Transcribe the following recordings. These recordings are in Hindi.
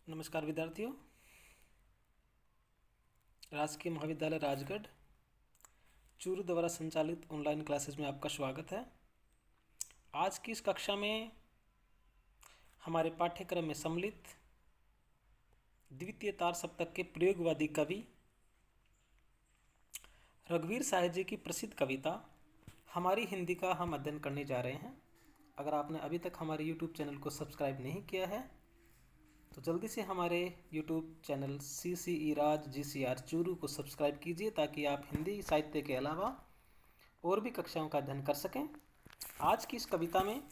नमस्कार विद्यार्थियों। राजकीय महाविद्यालय राजगढ़ चूरू द्वारा संचालित ऑनलाइन क्लासेस में आपका स्वागत है। आज की इस कक्षा में हमारे पाठ्यक्रम में सम्मिलित द्वितीय तार सप्तक के प्रयोगवादी कवि रघुवीर साहब जी की प्रसिद्ध कविता हमारी हिंदी का हम अध्ययन करने जा रहे हैं। अगर आपने अभी तक हमारे यूट्यूब चैनल को सब्सक्राइब नहीं किया है तो जल्दी से हमारे यूट्यूब चैनल CCE राज GCR चूरू को सब्सक्राइब कीजिए ताकि आप हिंदी साहित्य के अलावा और भी कक्षाओं का अध्ययन कर सकें। आज की इस कविता में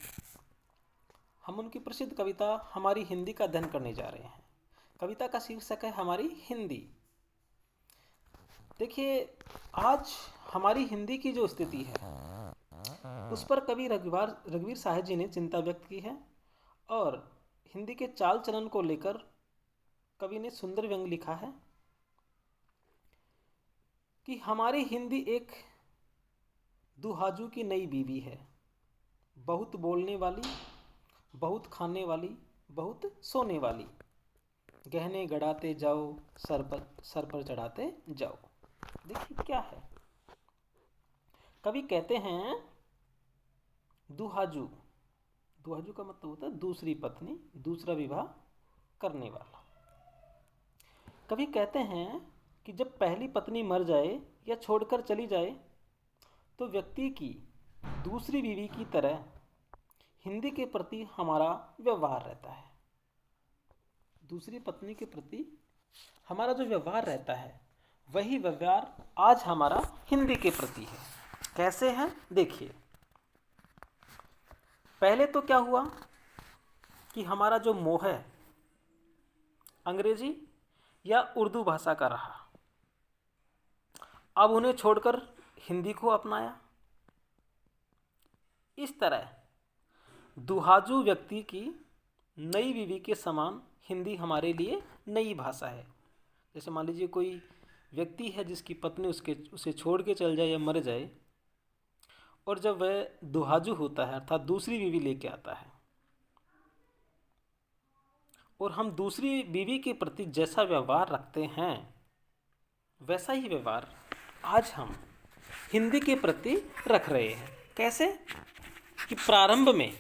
हम उनकी प्रसिद्ध कविता हमारी हिंदी का अध्ययन करने जा रहे हैं। कविता का शीर्षक है हमारी हिंदी। देखिए, आज हमारी हिंदी की जो स्थिति है उस पर कवि रघुवीर साहब जी ने चिंता व्यक्त की है और हिंदी के चाल चलन को लेकर कवि ने सुंदर व्यंग लिखा है कि हमारी हिंदी एक दुहाजू की नई बीवी है, बहुत बोलने वाली, बहुत खाने वाली, बहुत सोने वाली, गहने गड़ाते जाओ, सर पर चढ़ाते जाओ। देखिए क्या है, कवि कहते हैं दुहाजू। दुहाजू का मतलब होता है दूसरी पत्नी, दूसरा विवाह करने वाला। कवि कहते हैं कि जब पहली पत्नी मर जाए या छोड़कर चली जाए तो व्यक्ति की दूसरी बीवी की तरह हिंदी के प्रति हमारा व्यवहार रहता है। दूसरी पत्नी के प्रति हमारा जो व्यवहार रहता है वही व्यवहार आज हमारा हिंदी के प्रति है। कैसे है देखिए, पहले तो क्या हुआ कि हमारा जो मोह है अंग्रेजी या उर्दू भाषा का रहा, अब उन्हें छोड़कर हिंदी को अपनाया। इस तरह दुहाजू व्यक्ति की नई बीवी के समान हिंदी हमारे लिए नई भाषा है। जैसे मान लीजिए कोई व्यक्ति है जिसकी पत्नी उसे छोड़ के चल जाए या मर जाए, और जब वह दुहाजू होता है अर्थात दूसरी बीवी लेके आता है और हम दूसरी बीवी के प्रति जैसा व्यवहार रखते हैं वैसा ही व्यवहार आज हम हिंदी के प्रति रख रहे हैं। कैसे कि प्रारंभ में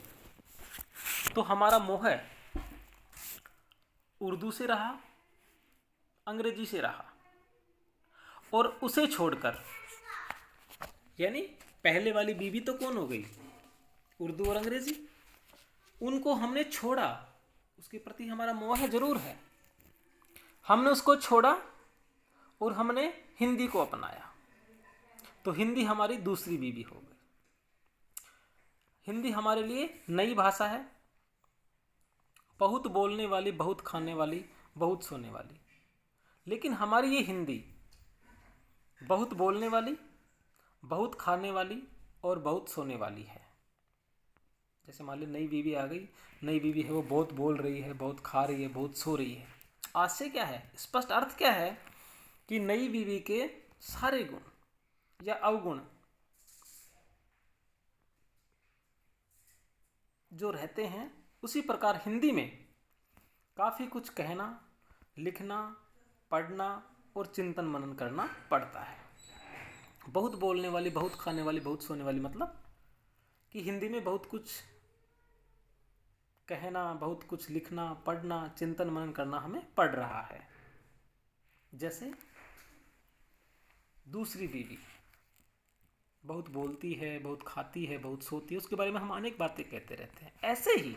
तो हमारा मोह उर्दू से रहा, अंग्रेजी से रहा, और उसे छोड़कर यानी पहले वाली बीवी तो कौन हो गई, उर्दू और अंग्रेजी, उनको हमने छोड़ा। उसके प्रति हमारा मोह जरूर है, हमने उसको छोड़ा और हमने हिंदी को अपनाया तो हिंदी हमारी दूसरी बीवी हो गई। हिंदी हमारे लिए नई भाषा है, बहुत बोलने वाली, बहुत खाने वाली, बहुत सोने वाली। लेकिन हमारी ये हिंदी बहुत बोलने वाली, बहुत खाने वाली और बहुत सोने वाली है। जैसे मान ली नई बीवी आ गई, नई बीवी है वो बहुत बोल रही है, बहुत खा रही है, बहुत सो रही है। आज से क्या है, स्पष्ट अर्थ क्या है कि नई बीवी के सारे गुण या अवगुण जो रहते हैं उसी प्रकार हिंदी में काफ़ी कुछ कहना, लिखना, पढ़ना और चिंतन मनन करना पड़ता है। बहुत बोलने वाली, बहुत खाने वाली, बहुत सोने वाली मतलब कि हिंदी में बहुत कुछ कहना, बहुत कुछ लिखना, पढ़ना, चिंतन मनन करना हमें पड़ रहा है। जैसे दूसरी बीवी बहुत बोलती है, बहुत खाती है, बहुत सोती है, उसके बारे में हम अनेक बातें कहते रहते हैं। ऐसे ही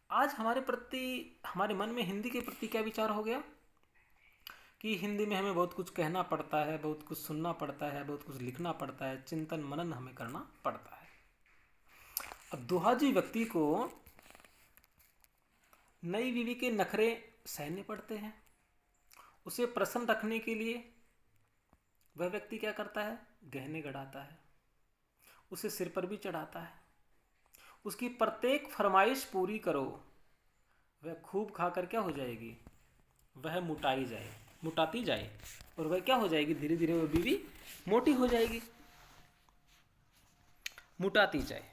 आज हमारे मन में हिंदी के प्रति क्या विचार हो गया कि हिंदी में हमें बहुत कुछ कहना पड़ता है, बहुत कुछ सुनना पड़ता है, बहुत कुछ लिखना पड़ता है, चिंतन मनन हमें करना पड़ता है। अब दुहाजी व्यक्ति को नई बीवी के नखरे सहने पड़ते हैं। उसे प्रसन्न रखने के लिए वह व्यक्ति क्या करता है, गहने गढ़ाता है, उसे सिर पर भी चढ़ाता है। उसकी प्रत्येक फरमाइश पूरी करो, वह खूब खाकर क्या हो जाएगी, वह मुटाती जाए और वह क्या हो जाएगी, धीरे धीरे वह बीवी मोटी हो जाएगी, मुटाती जाए।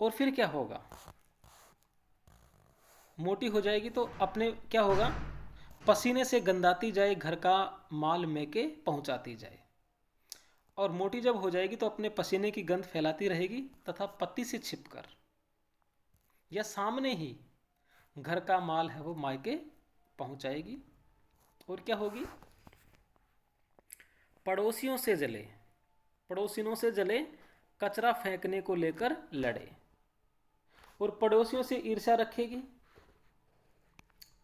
और फिर क्या होगा, मोटी हो जाएगी तो अपने क्या होगा, पसीने से गंदाती जाए, घर का माल मेके पहुंचाती जाए। और मोटी जब हो जाएगी तो अपने पसीने की गंध फैलाती रहेगी तथा पत्ती से छिपकर या सामने ही घर का माल है वो मायके पहुंचाएगी। और क्या होगी, पड़ोसियों से जले, पड़ोसियों से जले, कचरा फेंकने को लेकर लड़े। और पड़ोसियों से ईर्ष्या रखेगी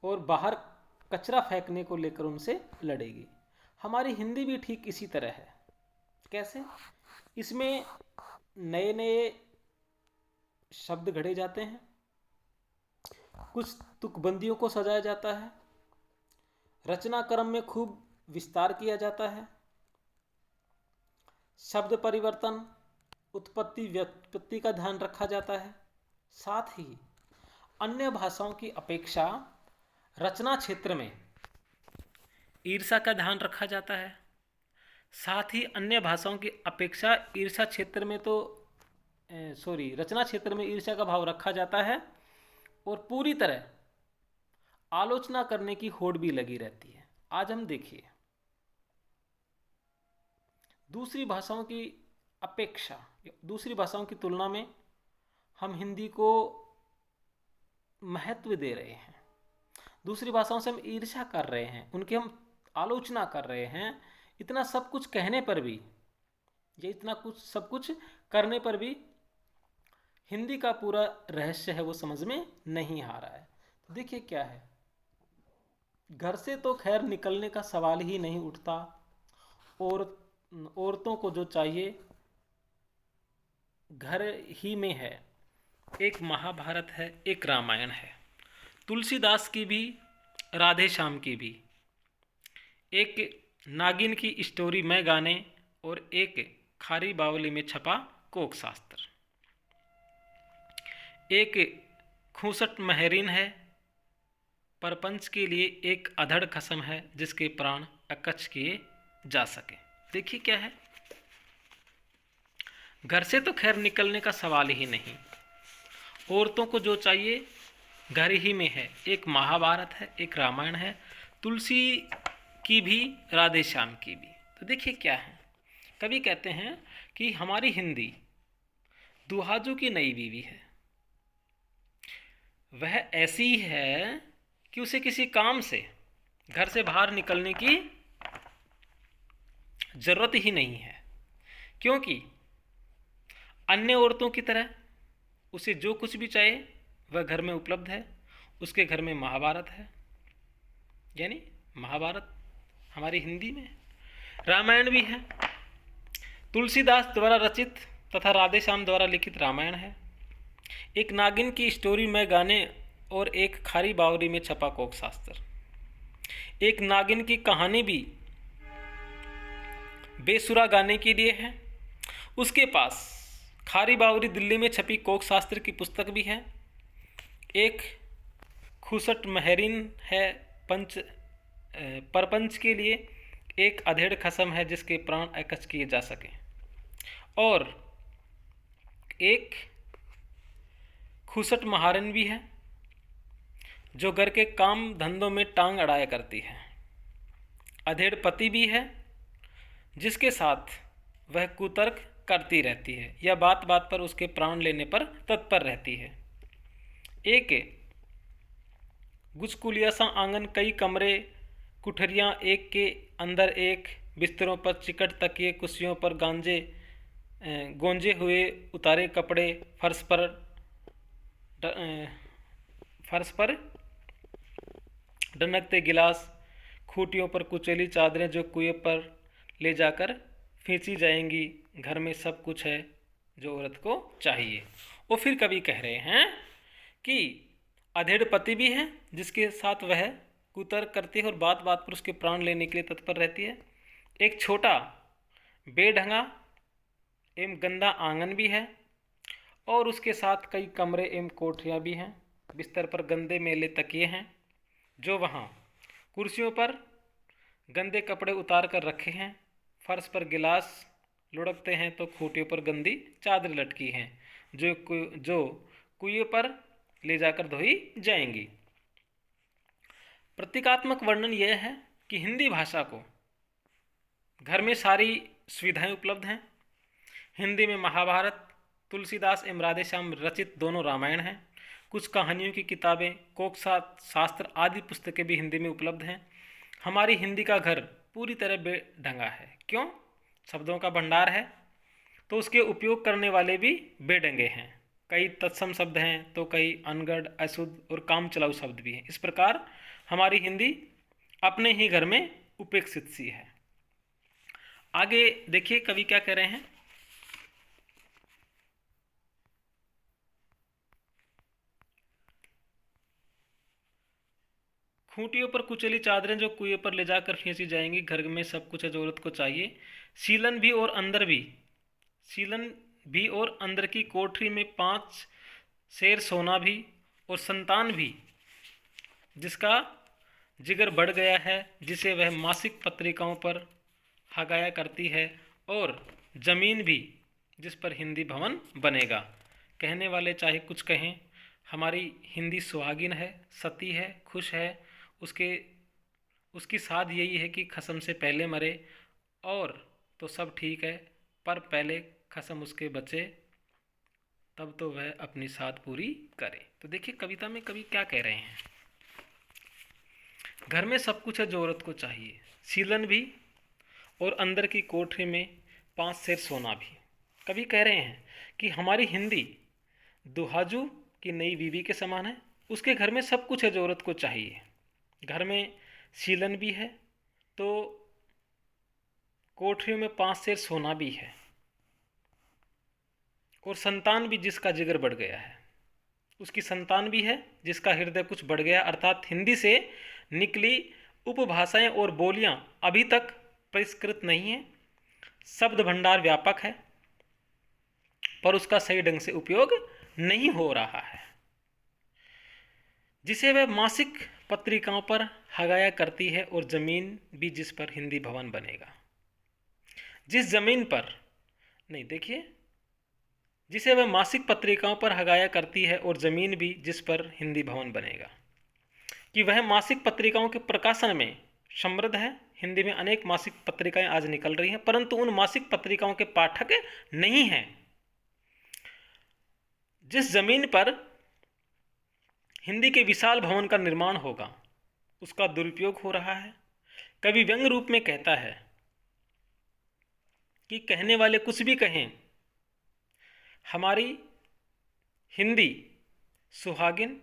और बाहर कचरा फेंकने को लेकर उनसे लड़ेगी। हमारी हिंदी भी ठीक इसी तरह है। कैसे, इसमें नए नए शब्द गढ़े जाते हैं, कुछ तुकबंदियों को सजाया जाता है, रचना क्रम में खूब विस्तार किया जाता है, शब्द परिवर्तन, उत्पत्ति व्युत्पत्ति का ध्यान रखा जाता है। साथ ही अन्य भाषाओं की अपेक्षा रचना क्षेत्र में ईर्ष्या का ध्यान रखा जाता है। साथ ही अन्य भाषाओं की अपेक्षा ईर्ष्या क्षेत्र में तो रचना क्षेत्र में ईर्ष्या का भाव रखा जाता है और पूरी तरह आलोचना करने की होड़ भी लगी रहती है। आज हम देखिए, दूसरी भाषाओं की अपेक्षा, दूसरी भाषाओं की तुलना में हम हिंदी को महत्व दे रहे हैं, दूसरी भाषाओं से हम ईर्ष्या कर रहे हैं, उनकी हम आलोचना कर रहे हैं। इतना सब कुछ कहने पर भी, ये इतना कुछ सब कुछ करने पर भी हिंदी का पूरा रहस्य है वो समझ में नहीं आ रहा है। तो देखिए क्या है, घर से तो खैर निकलने का सवाल ही नहीं उठता, और औरतों को जो चाहिए घर ही में है। एक महाभारत है, एक रामायण है, तुलसीदास की भी, राधे श्याम की भी, एक नागिन की स्टोरी मैं गाने, और एक खारी बावली में छपा कोक शास्त्र। एक खूसट महरीन है, परपंच के लिए एक अधड़ खसम है, जिसके प्राण अकच्छ किए जा सके। देखिए क्या है, घर से तो खैर निकलने का सवाल ही नहीं, औरतों को जो चाहिए घर ही में है। एक महाभारत है, एक रामायण है, तुलसी की भी, राधे श्याम की भी। तो देखिए क्या है, कवि कहते हैं कि हमारी हिंदी दुहाजू की नई बीवी है। वह ऐसी है कि उसे किसी काम से घर से बाहर निकलने की जरूरत ही नहीं है, क्योंकि अन्य औरतों की तरह उसे जो कुछ भी चाहे वह घर में उपलब्ध है। उसके घर में महाभारत है, यानी महाभारत हमारी हिंदी में, रामायण भी है, तुलसीदास द्वारा रचित तथा राधे श्याम द्वारा लिखित रामायण है, एक नागिन की स्टोरी में गाने, और एक खारी बावरी में छपा कोक शास्त्र। एक नागिन की कहानी भी बेसुरा गाने के लिए है, उसके पास खारी बावरी दिल्ली में छपी कोक शास्त्र की पुस्तक भी है, एक खूसट महरीन है, परपंच के लिए एक अधेड़ खसम है, जिसके प्राण अकच्छ किए जा सकें, और एक खूसट महारन भी है, जो घर के काम धंधों में टांग अड़ाया करती है, अधेड़ पति भी है, जिसके साथ वह कुतर्क करती रहती है या बात बात पर उसके प्राण लेने पर तत्पर रहती है, एक गुजकुलिया सा आंगन, कई कमरे, कुठरियाँ एक के अंदर एक, बिस्तरों पर चिकट तकिए, कुर्सियों पर गोंजे हुए उतारे कपड़े, फर्श पर डनकते गिलास, खूटियों पर कुचेली चादरें जो कुएं पर ले जाकर खींची जाएंगी। घर में सब कुछ है जो औरत को चाहिए। और फिर कवि कह रहे हैं कि अधेड़ पति भी है, जिसके साथ वह कुतर्क करती है और बात बात पर उसके प्राण लेने के लिए तत्पर रहती है। एक छोटा बेढंगा एवं गंदा आंगन भी है, और उसके साथ कई कमरे एवं कोठरियाँ भी हैं। बिस्तर पर गंदे मैले तकिए हैं, जो वहाँ कुर्सियों पर गंदे कपड़े उतार कर रखे हैं। फर्श पर गिलास लुढ़कते हैं, तो खूंटियों पर गंदी चादर लटकी हैं, जो कुएं पर ले जाकर धोई जाएंगी। प्रतीकात्मक वर्णन यह है कि हिंदी भाषा को घर में सारी सुविधाएं उपलब्ध हैं। हिंदी में महाभारत, तुलसीदास एवं राधेश्याम रचित दोनों रामायण हैं। कुछ कहानियों की किताबें, कोक शास्त्र आदि पुस्तकें भी हिंदी में उपलब्ध हैं। हमारी हिंदी का घर पूरी तरह बेढंगा है। क्यों? शब्दों का भंडार है तो उसके उपयोग करने वाले भी बेढंगे हैं। कई तत्सम शब्द हैं तो कई अनगढ़, अशुद्ध और काम चलाऊ शब्द भी हैं। इस प्रकार हमारी हिंदी अपने ही घर में उपेक्षित सी है। आगे देखिए कवि क्या कह रहे हैं। खूंटियों पर कुचली चादरें जो कुएं पर ले जाकर फेंसी जाएंगी। घर में सब कुछ है जो औरत को चाहिए। सीलन भी और अंदर भी, सीलन भी और अंदर की कोठरी में 5 शेर सोना भी और संतान भी जिसका जिगर बढ़ गया है, जिसे वह मासिक पत्रिकाओं पर हगाया करती है, और जमीन भी जिस पर हिंदी भवन बनेगा। कहने वाले चाहे कुछ कहें, हमारी हिंदी सुहागिन है, सती है, खुश है। उसकी साध यही है कि खसम से पहले मरे, और तो सब ठीक है पर पहले खसम उसके बचे, तब तो वह अपनी साध पूरी करे। तो देखिए कविता में कवि क्या कह रहे हैं। घर में सब कुछ है जो औरत को चाहिए, सीलन भी और अंदर की कोठरी में 5 शेर सोना भी। कवि कह रहे हैं कि हमारी हिंदी दुहाजू की नई बीवी के समान है। उसके घर में सब कुछ है जो औरत को चाहिए। घर में सीलन भी है तो कोठरियों में 5 शेर सोना भी है, और संतान भी जिसका जिगर बढ़ गया है। उसकी संतान भी है जिसका हृदय कुछ बढ़ गया। अर्थात हिंदी से निकली उपभाषाएं और बोलियां अभी तक परिष्कृत नहीं है। शब्द भंडार व्यापक है पर उसका सही ढंग से उपयोग नहीं हो रहा है। जिसे वह मासिक पत्रिकाओं पर हगाया करती है, और जमीन भी जिस पर हिंदी भवन बनेगा। जिस जमीन पर नहीं, देखिए, जिसे वह मासिक पत्रिकाओं पर हगाया करती है, और जमीन भी जिस पर हिंदी भवन बनेगा। कि वह मासिक पत्रिकाओं के प्रकाशन में समृद्ध है। हिंदी में अनेक मासिक पत्रिकाएं आज निकल रही हैं, परंतु उन मासिक पत्रिकाओं के पाठक नहीं हैं। जिस जमीन पर हिंदी के विशाल भवन का निर्माण होगा, उसका दुरुपयोग हो रहा है। कवि व्यंग्य रूप में कहता है कि कहने वाले कुछ भी कहें, हमारी हिंदी सुहागिन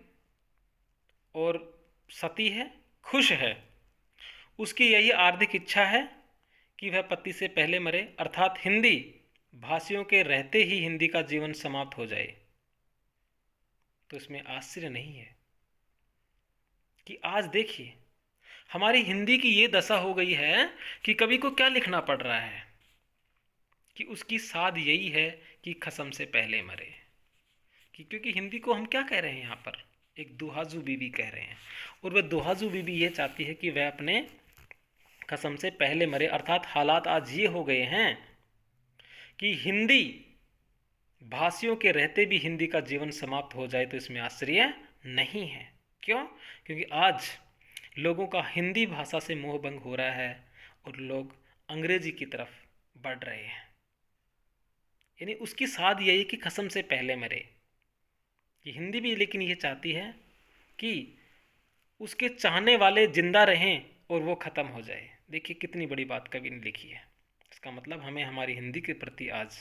और सती है, खुश है। उसकी यही आर्थिक इच्छा है कि वह पति से पहले मरे। अर्थात हिंदी भाषियों के रहते ही हिंदी का जीवन समाप्त हो जाए। तो इसमें आश्चर्य नहीं है कि आज देखिए हमारी हिंदी की ये दशा हो गई है कि कवि को क्या लिखना पड़ रहा है कि उसकी साध यही है कि खसम से पहले मरे। क्योंकि हिंदी को हम क्या कह रहे हैं यहाँ पर, एक दुहाजू बीबी कह रहे हैं, और वह दुहाजू बीबी ये चाहती है कि वह अपने खसम से पहले मरे। अर्थात हालात आज ये हो गए हैं कि हिंदी भाषियों के रहते भी हिंदी का जीवन समाप्त हो जाए। तो इसमें आश्चर्य नहीं है। क्यों? क्योंकि आज लोगों का हिंदी भाषा से मोह भंग हो रहा है और लोग अंग्रेजी की तरफ बढ़ रहे हैं। यानी उसकी साध यही कि खसम से पहले मरे। कि हिंदी भी लेकिन ये चाहती है कि उसके चाहने वाले जिंदा रहें और वो ख़त्म हो जाए। देखिए कितनी बड़ी बात कवि ने लिखी है। इसका मतलब हमें हमारी हिंदी के प्रति आज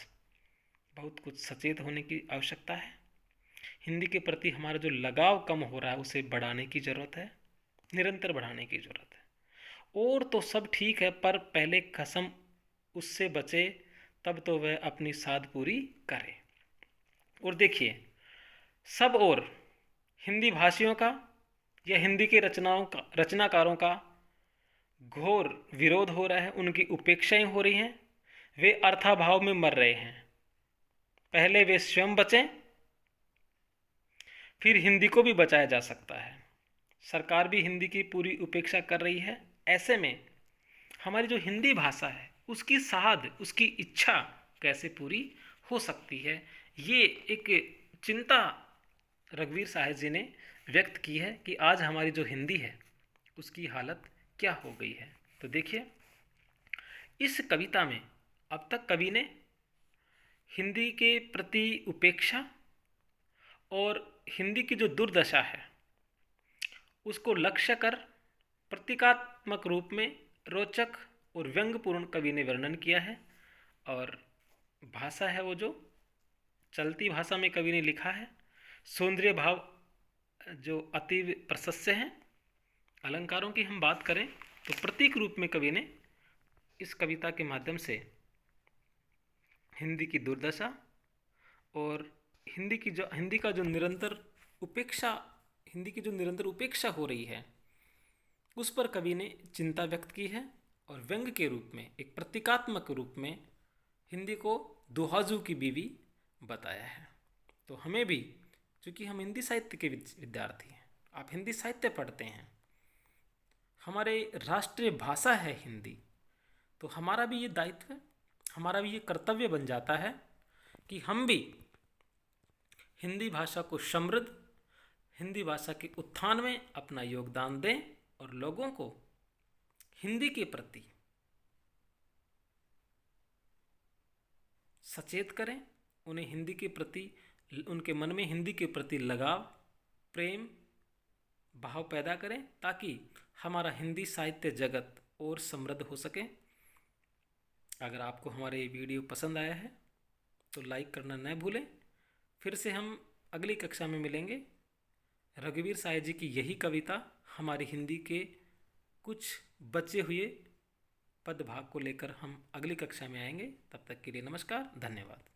बहुत कुछ सचेत होने की आवश्यकता है। हिंदी के प्रति हमारा जो लगाव कम हो रहा है उसे बढ़ाने की ज़रूरत है, निरंतर बढ़ाने की ज़रूरत है। और तो सब ठीक है पर पहले कसम उससे बचे, तब तो वह अपनी साध पूरी करे। और देखिए सब और हिंदी भाषियों का या हिंदी के रचनाकारों का घोर विरोध हो रहा है। उनकी उपेक्षाएं हो रही हैं। वे अर्थाभाव में मर रहे हैं। पहले वे स्वयं बचें, फिर हिंदी को भी बचाया जा सकता है। सरकार भी हिंदी की पूरी उपेक्षा कर रही है। ऐसे में हमारी जो हिंदी भाषा है उसकी साध, उसकी इच्छा कैसे पूरी हो सकती है, ये एक चिंता रघुवीर साहब जी ने व्यक्त की है कि आज हमारी जो हिंदी है उसकी हालत क्या हो गई है। तो देखिए, इस कविता में अब तक कवि ने हिंदी के प्रति उपेक्षा और हिंदी की जो दुर्दशा है उसको लक्ष्य कर प्रतीकात्मक रूप में रोचक और व्यंग्यपूर्ण कवि ने वर्णन किया है। और भाषा है वो जो चलती भाषा में कवि ने लिखा है। सौंदर्य भाव जो अति प्रशस्त हैं। अलंकारों की हम बात करें तो प्रतीक रूप में कवि ने इस कविता के माध्यम से हिंदी की दुर्दशा और हिंदी की जो निरंतर उपेक्षा हो रही है उस पर कवि ने चिंता व्यक्त की है और व्यंग्य के रूप में, एक प्रतीकात्मक रूप में हिंदी को दुहाजू की बीवी बताया है। तो हमें भी, चूँकि हम हिंदी साहित्य के विद्यार्थी हैं, आप हिंदी साहित्य पढ़ते हैं, हमारे राष्ट्रीय भाषा है हिंदी, तो हमारा भी ये दायित्व, हमारा भी ये कर्तव्य बन जाता है कि हम भी हिंदी भाषा को समृद्ध, हिंदी भाषा के उत्थान में अपना योगदान दें और लोगों को हिंदी के प्रति सचेत करें, उन्हें हिंदी के प्रति, उनके मन में हिंदी के प्रति लगाव, प्रेम भाव पैदा करें ताकि हमारा हिंदी साहित्य जगत और समृद्ध हो सके। अगर आपको हमारे ये वीडियो पसंद आया है तो लाइक करना न भूलें। फिर से हम अगली कक्षा में मिलेंगे। रघुवीर साय जी की यही कविता हमारी हिंदी के कुछ बचे हुए पद भाग को लेकर हम अगली कक्षा में आएंगे। तब तक के लिए नमस्कार, धन्यवाद।